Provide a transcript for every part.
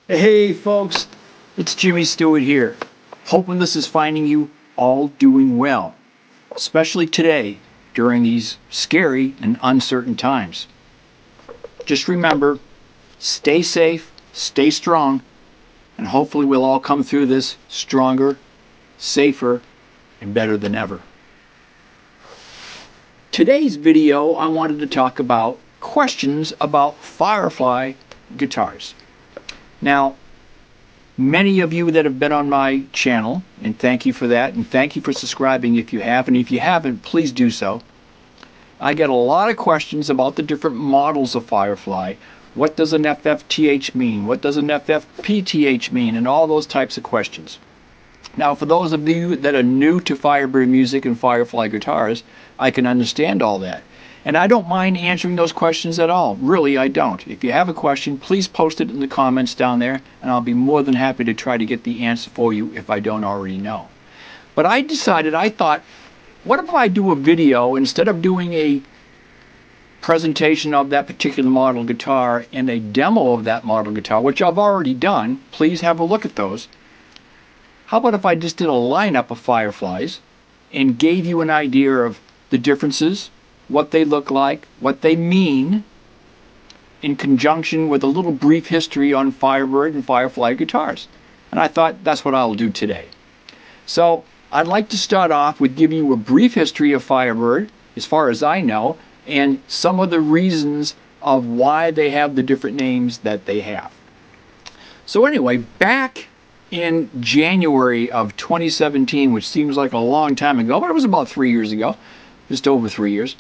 Hey folks, it's Jimmy Stewart here. Hoping this is finding you all doing well, especially today during these scary and uncertain times. Just remember, stay safe, stay strong, and hopefully we'll all come through this stronger, safer, and better than ever. Today's video, I wanted to talk about questions about Firefly guitars. Now, many of you that have been on my channel, and thank you for that, and thank you for subscribing if you have, and if you haven't, please do so. I get a lot of questions about the different models of Firefly. What does an FFTH mean? What does an FFPTH mean? And all those types of questions. Now, for those of you that are new to Firebird Music and Firefly guitars, I can understand all that. And I don't mind answering those questions at all. Really, I don't. If you have a question, please post it in the comments down there, and I'll be more than happy to try to get the answer for you if I don't already know. But I thought, what if I do a video, instead of doing a presentation of that particular model guitar and a demo of that model guitar, which I've already done, please have a look at those. How about if I just did a lineup of Fireflies and gave you an idea of the differences, what they look like, what they mean, in conjunction with a little brief history on Firebird and Firefly guitars. And I thought that's what I'll do today. So I'd like to start off with giving you a brief history of Firebird, as far as I know, and some of the reasons of why they have the different names that they have. So anyway, back in January of 2017, which seems like a long time ago, but it was about 3 years ago, just over 3 years,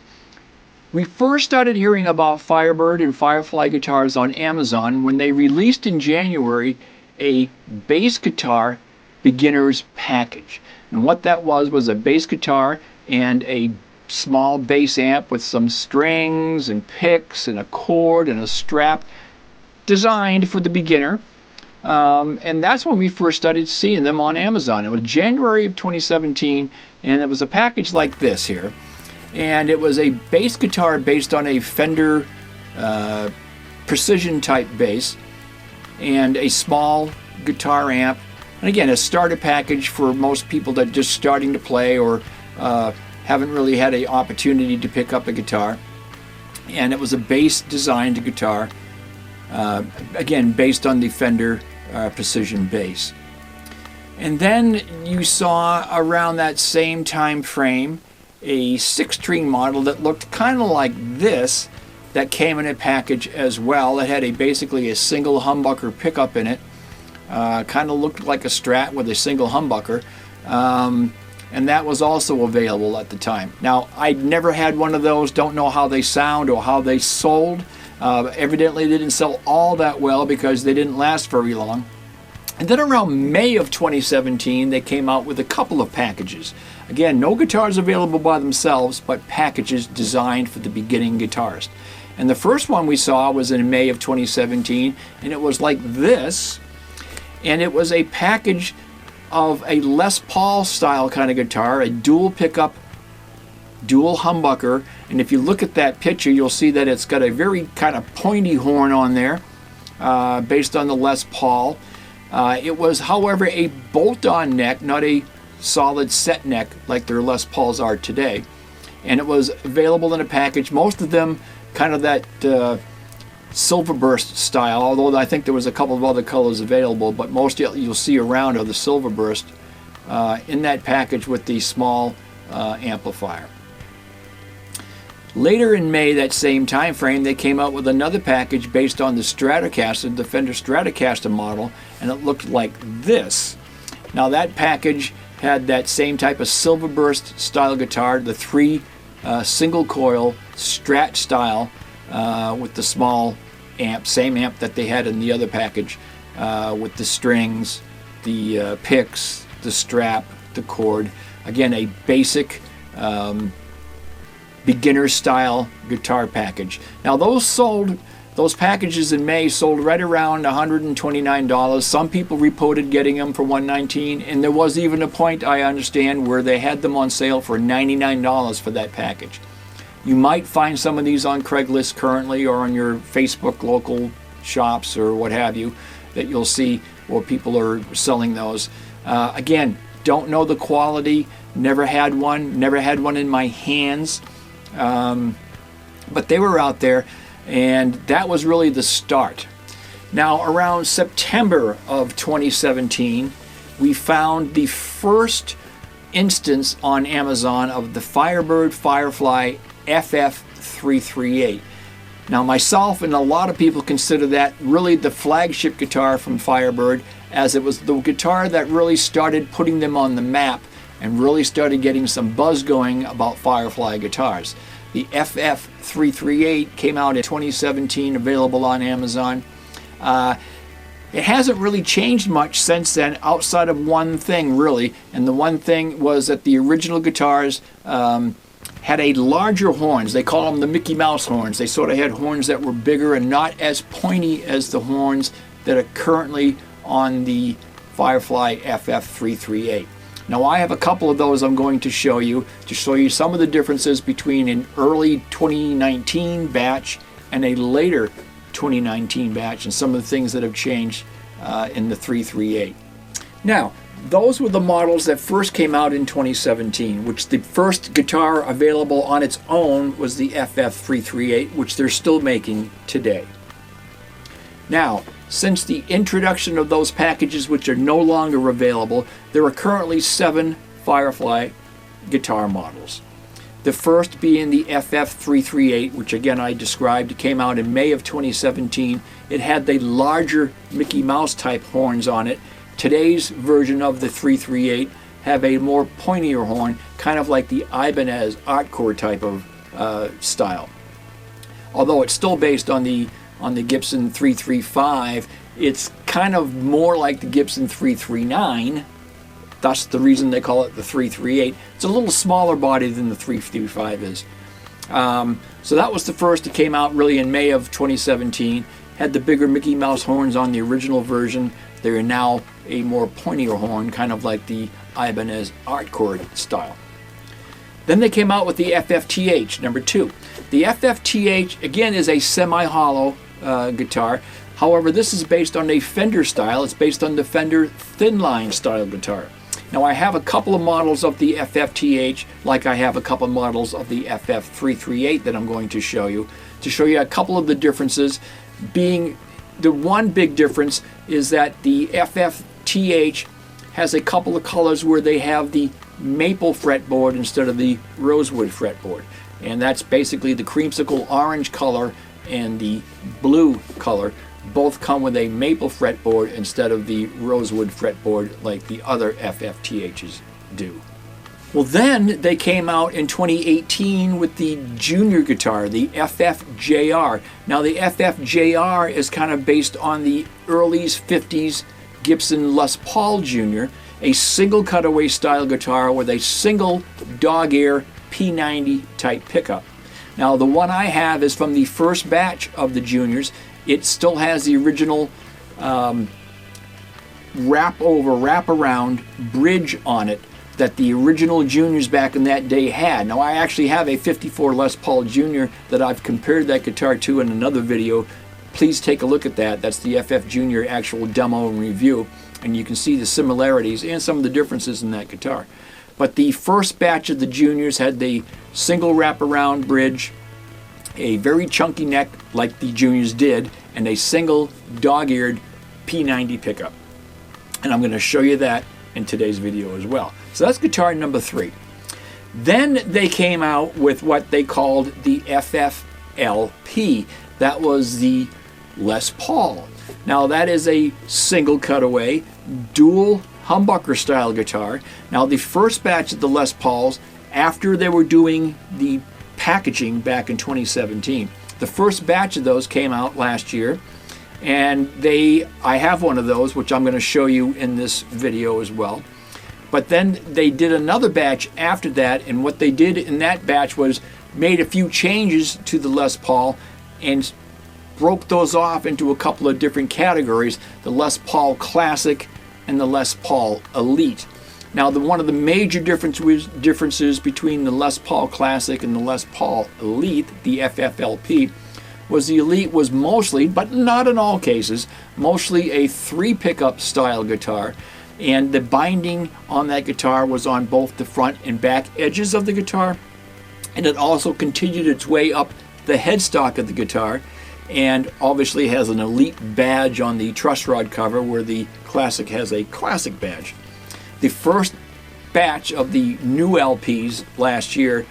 we first started hearing about Firebird and Firefly guitars on Amazon when they released in January a bass guitar beginner's package. And what that was a bass guitar and a small bass amp with some strings and picks and a cord and a strap designed for the beginner. And that's when we first started seeing them on Amazon. It was January of 2017, and it was a package like this here. And it was a bass guitar based on a Fender precision type bass and a small guitar amp. And again, a starter package for most people that are just starting to play or haven't really had an opportunity to pick up a guitar. And it was a bass designed guitar, again, based on the Fender precision bass. And then you saw around that same time frame a 6-string model that looked kind of like this, that came in a package as well. It had basically a single humbucker pickup in it. Kind of looked like a Strat with a single humbucker. And that was also available at the time. Now, I'd never had one of those, don't know how they sound or how they sold. Evidently they didn't sell all that well because they didn't last very long. And then around May of 2017, they came out with a couple of packages. Again, no guitars available by themselves, but packages designed for the beginning guitarist. And the first one we saw was in May of 2017, and it was like this. And it was a package of a Les Paul style kind of guitar, a dual pickup, dual humbucker. And if you look at that picture, you'll see that it's got a very kind of pointy horn on there, based on the Les Paul. It was, however, a bolt-on neck, not a solid set neck like their Les Pauls are today. And it was available in a package, most of them kind of that Silverburst style, although I think there was a couple of other colors available, but most you'll see around are the Silverburst in that package with the small amplifier. Later in May, that same time frame, they came out with another package based on the Stratocaster, the Fender Stratocaster model, and it looked like this. Now that package had that same type of Silverburst style guitar, the 3 single coil Strat style with the small amp, same amp that they had in the other package, with the strings, the picks, the strap, the cord. Again, a basic beginner style guitar package. Now those packages in May sold right around $129. Some people reported getting them for $119, and there was even a point, I understand, where they had them on sale for $99 for that package. You might find some of these on Craigslist currently or on your Facebook local shops or what have you. that you'll see where people are selling those. Again, don't know the quality, never had one in my hands, but they were out there, and that was really the start. Now, around September of 2017, we found the first instance on Amazon of the Firebird Firefly FF338. Now, myself and a lot of people consider that really the flagship guitar from Firebird, as it was the guitar that really started putting them on the map and really started getting some buzz going about Firefly guitars. The FF338 came out in 2017, available on Amazon. It hasn't really changed much since then, outside of one thing, really. And the one thing was that the original guitars had a larger horns. They call them the Mickey Mouse horns. They sort of had horns that were bigger and not as pointy as the horns that are currently on the Firefly FF338. Now, I have a couple of those I'm going to show you some of the differences between an early 2019 batch and a later 2019 batch, and some of the things that have changed in the 338. Now, those were the models that first came out in 2017, which the first guitar available on its own was the FF338, which they're still making today. Now, since the introduction of those packages, which are no longer available, there are currently 7 Firefly guitar models. The first being the FF338, which again I described, came out in May of 2017. It had the larger Mickey Mouse type horns on it. Today's version of the 338 have a more pointier horn, kind of like the Ibanez Artcore type of style. Although it's still based on the Gibson 335, it's kind of more like the Gibson 339. That's the reason they call it the 338. It's a little smaller body than the 335 is. So that was the first that came out really in May of 2017. Had the bigger Mickey Mouse horns on the original version. They are now a more pointier horn, kind of like the Ibanez Artcore style. Then they came out with the FFTH, number 2. The FFTH, again, is a semi-hollow guitar. However, this is based on a Fender style. It's based on the Fender thin line style guitar. Now, I have a couple of models of the FFTH, like I have a couple of models of the FF338 that I'm going to show you a couple of the differences. Being the one big difference is that the FFTH has a couple of colors where they have the maple fretboard instead of the rosewood fretboard. And that's basically the creamsicle orange color and the blue color. Both come with a maple fretboard instead of the rosewood fretboard like the other FFTHs do. Well, then they came out in 2018 with the junior guitar, the FFJR. Now, the FFJR is kind of based on the early 50s Gibson Les Paul Jr., a single cutaway style guitar with a single dog ear P90 type pickup. Now, the one I have is from the first batch of the juniors. It still has the original wrap-around bridge on it that the original juniors back in that day had. Now, I actually have a 54 Les Paul Jr. that I've compared that guitar to in another video. Please take a look at that. That's the FF Junior actual demo and review, and you can see the similarities and some of the differences in that guitar. But the first batch of the juniors had the single wraparound bridge, a very chunky neck like the juniors did, and a single dog-eared P90 pickup. And I'm going to show you that in today's video as well. So that's guitar number 3. Then they came out with what they called the FFLP. That was the Les Paul. Now, that is a single cutaway, dual humbucker style guitar. Now, the first batch of the Les Pauls, after they were doing the packaging back in 2017, the first batch of those came out last year, and I have one of those, which I'm going to show you in this video as well. But then they did another batch after that, and what they did in that batch was made a few changes to the Les Paul and broke those off into a couple of different categories, the Les Paul Classic and the Les Paul Elite. Now, one of the major differences between the Les Paul Classic and the Les Paul Elite, the FFLP, was the Elite was mostly, but not in all cases, mostly a 3 pickup style guitar, and the binding on that guitar was on both the front and back edges of the guitar, and it also continued its way up the headstock of the guitar, and obviously has an Elite badge on the truss rod cover where the Classic has a Classic badge. The first batch of the new LPs last year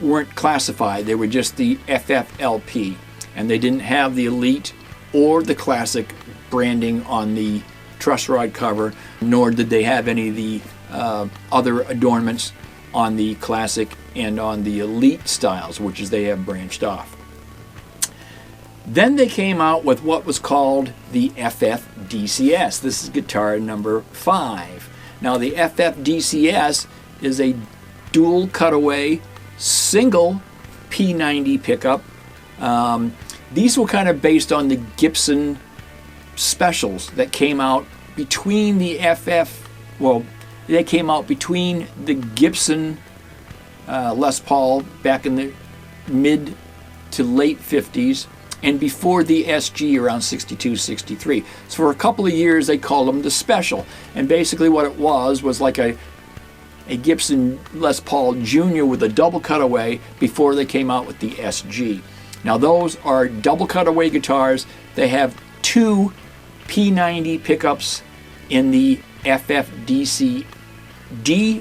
weren't classified. They were just the FFLP, and they didn't have the Elite or the Classic branding on the truss rod cover, nor did they have any of the other adornments on the Classic and on the Elite styles, which is they have branched off. Then they came out with what was called the FFDCS. This is guitar number 5. Now the FFDCS is a dual cutaway single P90 pickup. These were kind of based on the Gibson specials that came out between the they came out between the Gibson Les Paul back in the mid to late 50s and before the SG around 62, 63. So for a couple of years they called them the Special, and basically what it was like a Gibson Les Paul Jr. with a double cutaway before they came out with the SG. Now those are double cutaway guitars. They have 2 P90 pickups in the FFDCD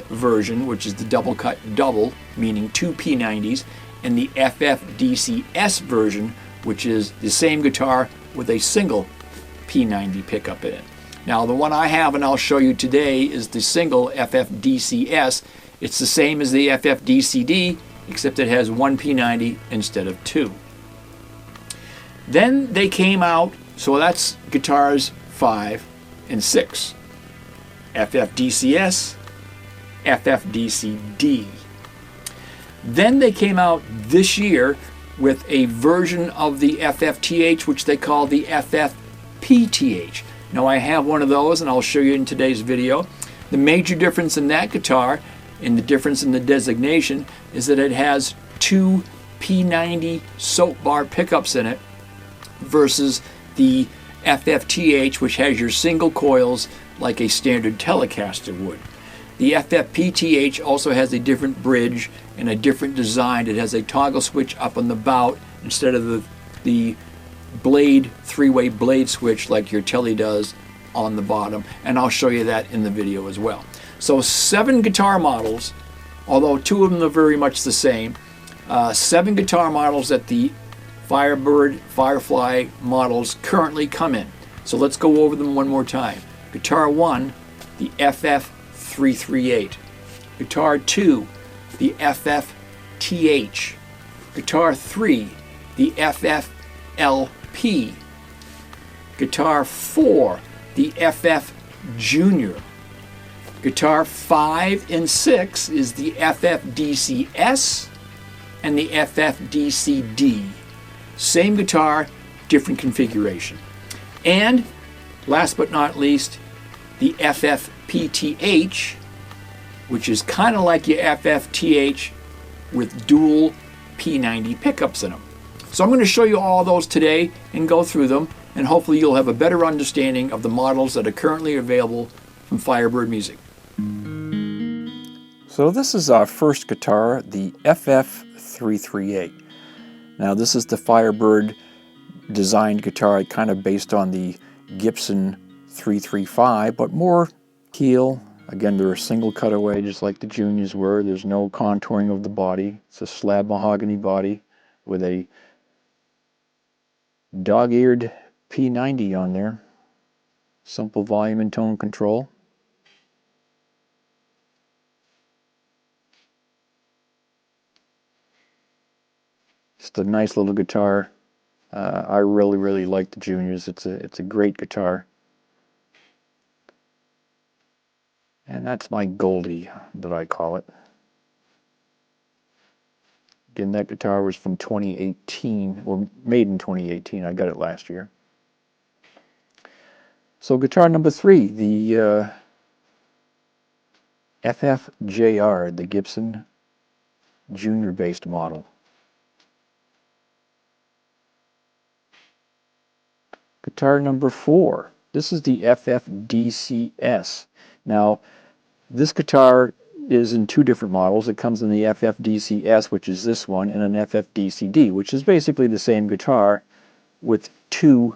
version, which is the double cut double, meaning 2 P90s, and the FFDCS version, which is the same guitar with a single P90 pickup in it. Now the one I have and I'll show you today is the single FFDCS. It's the same as the FFDCD, except it has 1 P90 instead of 2. Then they came out, so that's guitars 5 and 6. FFDCS, FFDCD. Then they came out this year with a version of the FFTH, which they call the FFPTH. Now I have one of those and I'll show you in today's video. The major difference in that guitar, and the difference in the designation, is that it has 2 P90 soap bar pickups in it versus the FFTH, which has your single coils like a standard Telecaster would. The FFPTH also has a different bridge and a different design. It has a toggle switch up on the bout instead of the blade, 3-way blade switch like your Tele does on the bottom, and I'll show you that in the video as well. So 7 guitar models, although 2 of them are very much the same. 7 guitar models that the Firebird, Firefly models currently come in. So let's go over them one more time. Guitar 1, the FF338. Guitar 2, the FFTH. Guitar 3, the FFLP. Guitar 4, the FF Junior. Guitar 5 and 6 is the FFDCS and the FFDCD. Same guitar, different configuration. And last but not least, the FFPTH, which is kind of like your FFTH with dual P90 pickups in them. So I'm going to show you all those today and go through them, and hopefully you'll have a better understanding of the models that are currently available from Firebird Music. So this is our first guitar, the FF338. Now this is the Firebird designed guitar, kind of based on the Gibson 335, but more keel. Again, they're a single cutaway, just like the Juniors were. There's no contouring of the body. It's a slab mahogany body with a dog-eared P90 on there. Simple volume and tone control. Just a nice little guitar. I really like the Juniors. It's a great guitar. And that's my Goldie, that I call it. Again, that guitar was from 2018, or made in 2018. I got it last year. So guitar number 3, the FFJR, the Gibson Junior-based model. guitar number 4. This is the FFDCS. Now, this guitar is in 2 different models. It comes in the FFDCS, which is this one, and an FFDCD, which is basically the same guitar with 2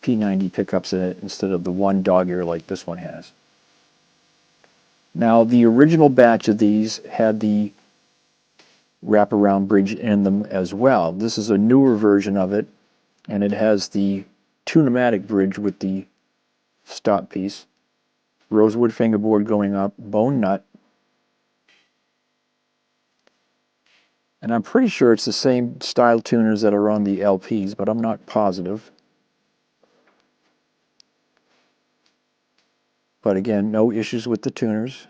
P90 pickups in it instead of the one dog ear like this one has. Now, the original batch of these had the wraparound bridge in them as well. This is a newer version of it, and it has the tune-o-matic bridge with the stop piece, rosewood fingerboard going up, bone nut, and I'm pretty sure it's the same style tuners that are on the LPs, but I'm not positive. But again, no issues with the tuners.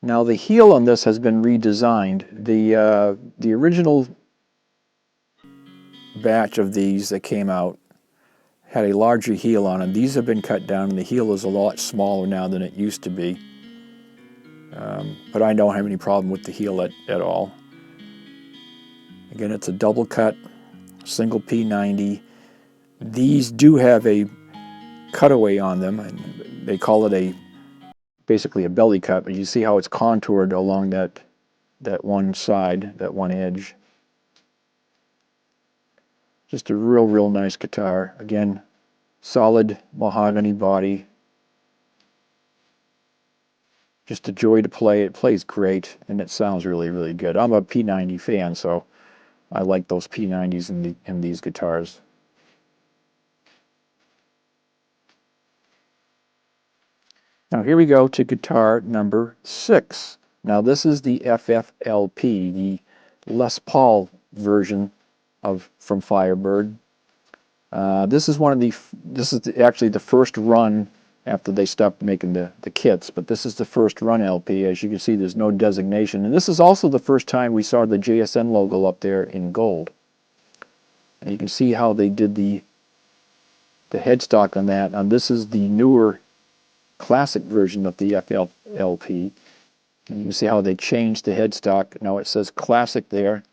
Now the heel on this has been redesigned. The original batch of these that came out had a larger heel on them. These have been cut down, and the heel is a lot smaller now than it used to be. But I don't have any problem with the heel at all. Again, it's a double cut, single P90. These do have a cutaway on them, and they call it basically a belly cut, but you see how it's contoured along that one side, that one edge. Just a real nice guitar. Again, solid mahogany body. Just a joy to play. It plays great, and it sounds really good. I'm a P90 fan, so I like those P90s in these guitars. Now here we go to guitar number 6. Now this is the FFLP, the Les Paul version from Firebird. This is actually the first run after they stopped making the kits, but this is the first run LP. As you can see, there's no designation, and this is also the first time we saw the JSN logo up there in gold. And you can see how they did the headstock on that. And this is the newer classic version of the FFLP. And you can see how they changed the headstock. Now it says classic there,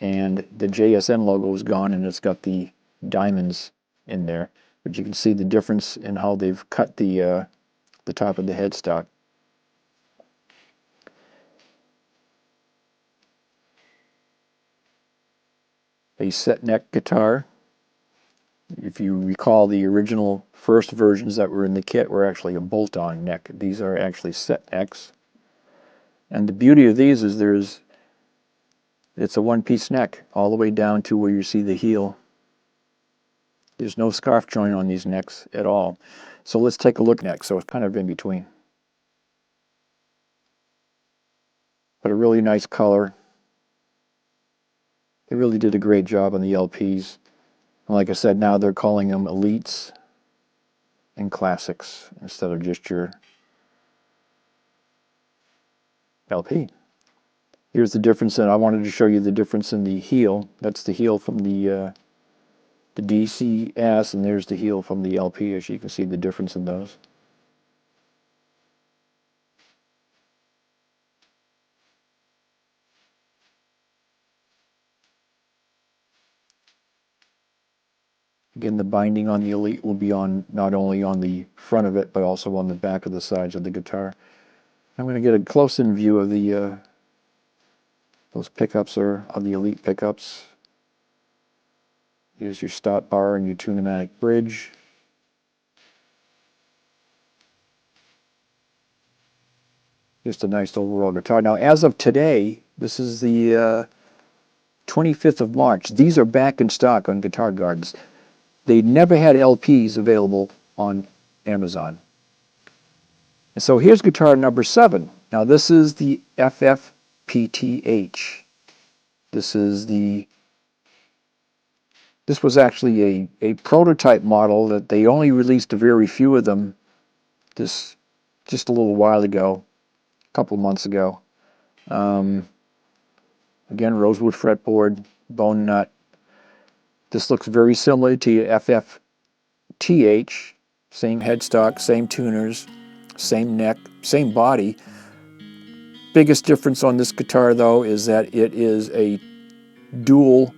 and the JSN logo is gone, and it's got the diamonds in there. But you can see the difference in how they've cut the top of the headstock. A set neck guitar. If you recall, the original first versions that were in the kit were actually a bolt-on neck. These are actually set necks. And the beauty of these is it's a one-piece neck all the way down to where you see the heel. There's no scarf joint on these necks at all. So let's take a look next. So it's kind of in between. But a really nice color. They really did a great job on the LPs. And like I said, now they're calling them Elites and Classics instead of just your LP. Here's the difference, and I wanted to show you the difference in the heel. That's the heel from the DCS, and there's the heel from the LP, as you can see the difference in those. Again, the binding on the Elite will be on not only on the front of it, but also on the back of the sides of the guitar. I'm going to get a close-in view of the those pickups are the Elite pickups. Here's your stop bar and your tune-o-matic bridge. Just a nice overall guitar. Now, as of today, this is the 25th of March. These are back in stock on Guitar Gardens. They never had LPs available on Amazon. And so here's guitar number 7. Now this is the FFPTH. This was actually a prototype model that they only released a very few of them just a little while ago, a couple months ago. Again, rosewood fretboard, bone nut. This looks very similar to FFTH, same headstock, same tuners, same neck, same body. Biggest difference on this guitar though is that it is a dual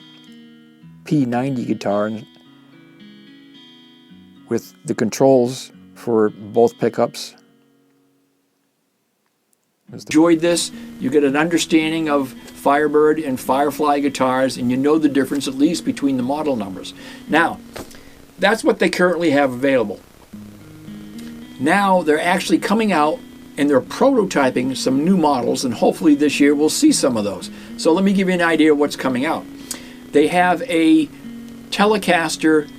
P90 guitar with the controls for both pickups. Enjoyed this, you get an understanding of Firebird and Firefly guitars, and you know the difference at least between the model numbers. Now, that's what they currently have available. Now they're actually coming out and they're prototyping some new models, and hopefully this year we'll see some of those. So let me give you an idea of what's coming out. They have a Telecaster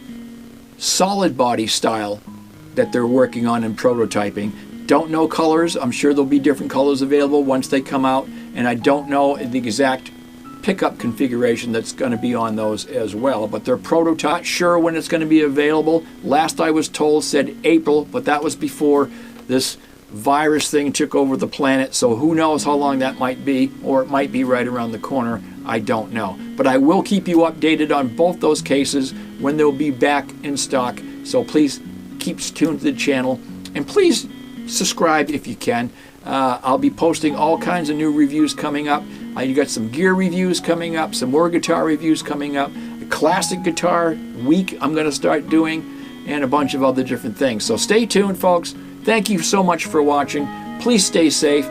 solid body style that they're working on and prototyping. Don't know colors. I'm sure there'll be different colors available once they come out, and I don't know the exact pickup configuration that's going to be on those as well, but they're prototype. Not sure when it's going to be available. Last I was told said April, but that was before this virus thing took over the planet, so who knows how long that might be, or it might be right around the corner. I don't know, but I will keep you updated on both those cases when they'll be back in stock. So please keep tuned to the channel, and please subscribe if you can. I'll be posting all kinds of new reviews coming up. You got some gear reviews coming up, some more guitar reviews coming up, a classic guitar week I'm going to start doing, and a bunch of other different things. So stay tuned, folks. Thank you so much for watching. Please stay safe.